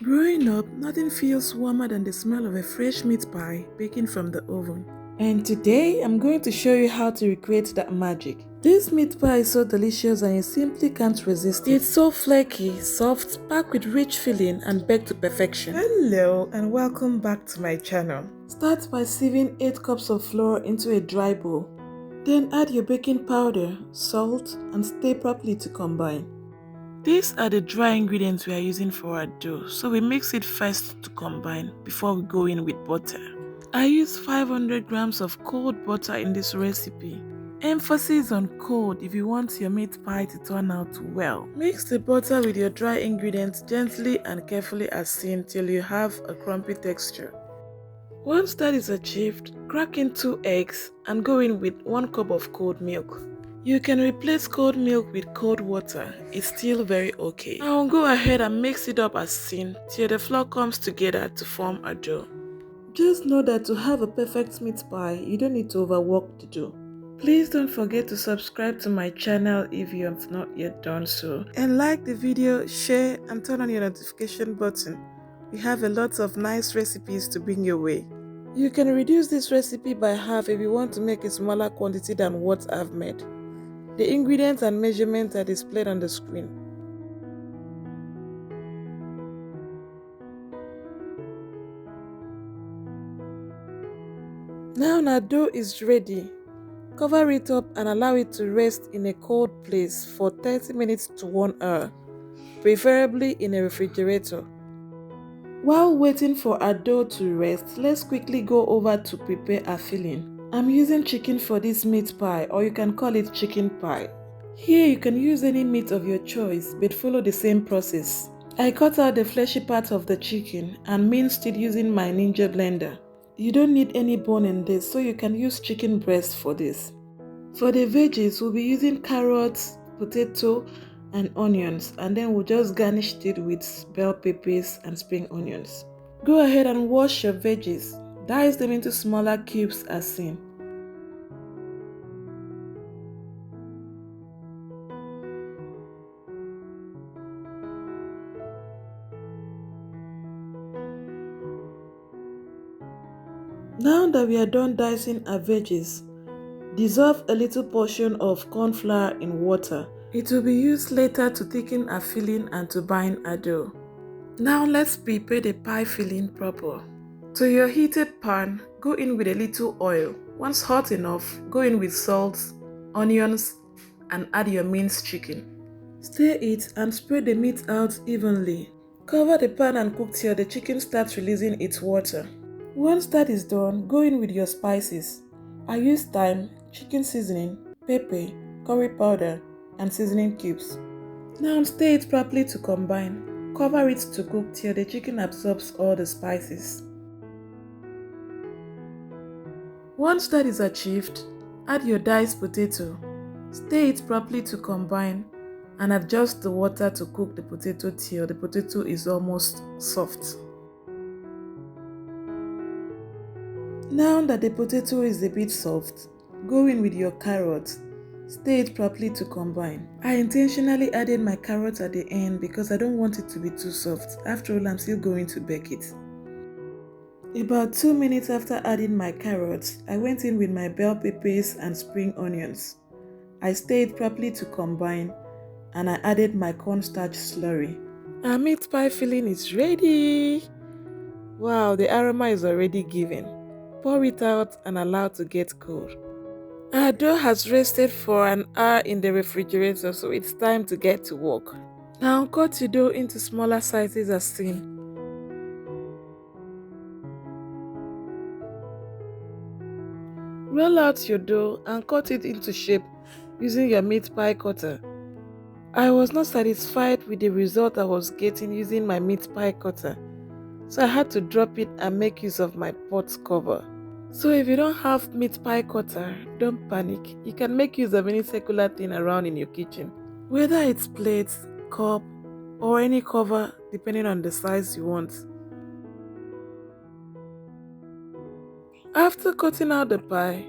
Growing up, nothing feels warmer than the smell of a fresh meat pie baking from the oven. And today, I'm going to show you how to recreate that magic. This meat pie is so delicious and you simply can't resist it. It's so flaky, soft, packed with rich filling and baked to perfection. Hello and welcome back to my channel. Start by sieving 8 cups of flour into a dry bowl. Then add your baking powder, salt, and stir properly to combine. These are the dry ingredients we are using for our dough, so we mix it first to combine before we go in with butter. I use 500 grams of cold butter in this recipe. Emphasis on cold if you want your meat pie to turn out well. Mix the butter with your dry ingredients gently and carefully as seen till you have a crumpy texture. Once that is achieved, crack in 2 eggs and go in with 1 cup of cold milk. You can replace cold milk with cold water, it's still very okay. Now go ahead and mix it up as seen till the flour comes together to form a dough. Just know that to have a perfect meat pie, you don't need to overwork the dough. Please don't forget to subscribe to my channel if you have not yet done so. And like the video, share and turn on your notification button. We have a lot of nice recipes to bring your way. You can reduce this recipe by half if you want to make a smaller quantity than what I've made. The ingredients and measurements are displayed on the screen. Now our dough is ready. Cover it up and allow it to rest in a cold place for 30 minutes to 1 hour, preferably in a refrigerator. While waiting for our dough to rest, let's quickly go over to prepare our filling. I'm using chicken for this meat pie, or you can call it chicken pie. Here you can use any meat of your choice but follow the same process. I cut out the fleshy part of the chicken and minced it using my Ninja blender. You don't need any bone in this, so you can use chicken breast for this. For the veggies, we'll be using carrots, potato and onions, and then we'll just garnish it with bell peppers and spring onions. Go ahead and wash your veggies. Dice them into smaller cubes as seen. Now that we are done dicing our veggies, dissolve a little portion of corn flour in water. It will be used later to thicken our filling and to bind our dough. Now let's prepare the pie filling proper. To your heated pan, go in with a little oil. Once hot enough, go in with salt, onions, and add your minced chicken. Stir it and spread the meat out evenly. Cover the pan and cook till the chicken starts releasing its water. Once that is done, go in with your spices. I use thyme, chicken seasoning, pepper, curry powder, and seasoning cubes. Now stir it properly to combine. Cover it to cook till the chicken absorbs all the spices. Once that is achieved, add your diced potato. Stir it properly to combine and adjust the water to cook the potato till the potato is almost soft. Now that the potato is a bit soft, go in with your carrots. Stir it properly to combine. I intentionally added my carrot at the end because I don't want it to be too soft. After all, I'm still going to bake it. About 2 minutes after adding my carrots, I went in with my bell peppers and spring onions. I stirred properly to combine and I added my cornstarch slurry. Our meat pie filling is ready! Wow, the aroma is already given. Pour it out and allow to get cold. Our dough has rested for an hour in the refrigerator, so it's time to get to work. Now cut your dough into smaller sizes as seen. Roll out your dough and cut it into shape using your meat pie cutter. I was not satisfied with the result I was getting using my meat pie cutter, so I had to drop it and make use of my pot cover. So if you don't have meat pie cutter, don't panic. You can make use of any circular thing around in your kitchen. Whether it's plates, cup, or any cover depending on the size you want. After cutting out the pie,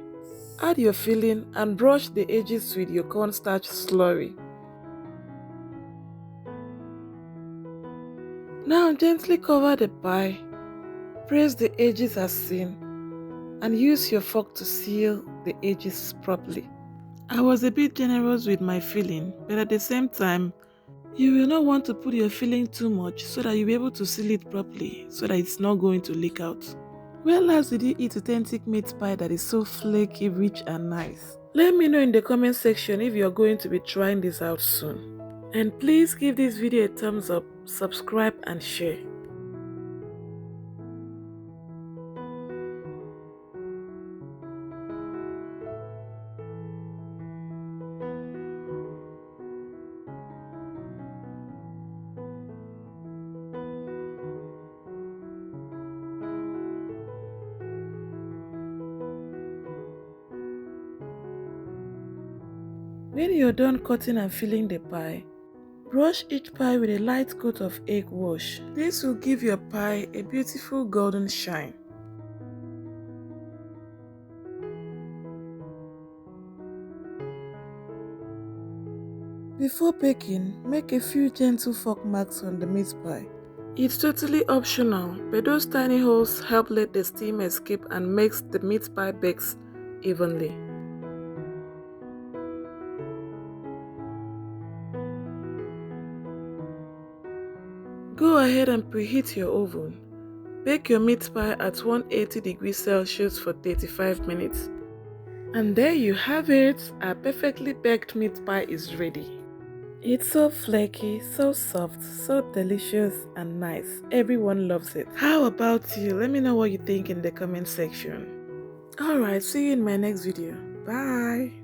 add your filling and brush the edges with your cornstarch slurry. Now gently cover the pie, press the edges as seen, and use your fork to seal the edges properly. I was a bit generous with my filling, but at the same time, you will not want to put your filling too much so that you'll be able to seal it properly so that it's not going to leak out. Where last did you eat authentic meat pie that is so flaky, rich and nice? Let me know in the comment section if you're going to be trying this out soon. And please give this video a thumbs up, subscribe and share. When you're done cutting and filling the pie, brush each pie with a light coat of egg wash. This will give your pie a beautiful golden shine. Before baking, make a few gentle fork marks on the meat pie. It's totally optional, but those tiny holes help let the steam escape and makes the meat pie bakes evenly. Go ahead and preheat your oven. Bake your meat pie at 180 degrees Celsius for 35 minutes. And there you have it, our perfectly baked meat pie is ready. It's so flaky, so soft, so delicious and nice. Everyone loves it. How about you? Let me know what you think in the comment section. Alright, see you in my next video. Bye!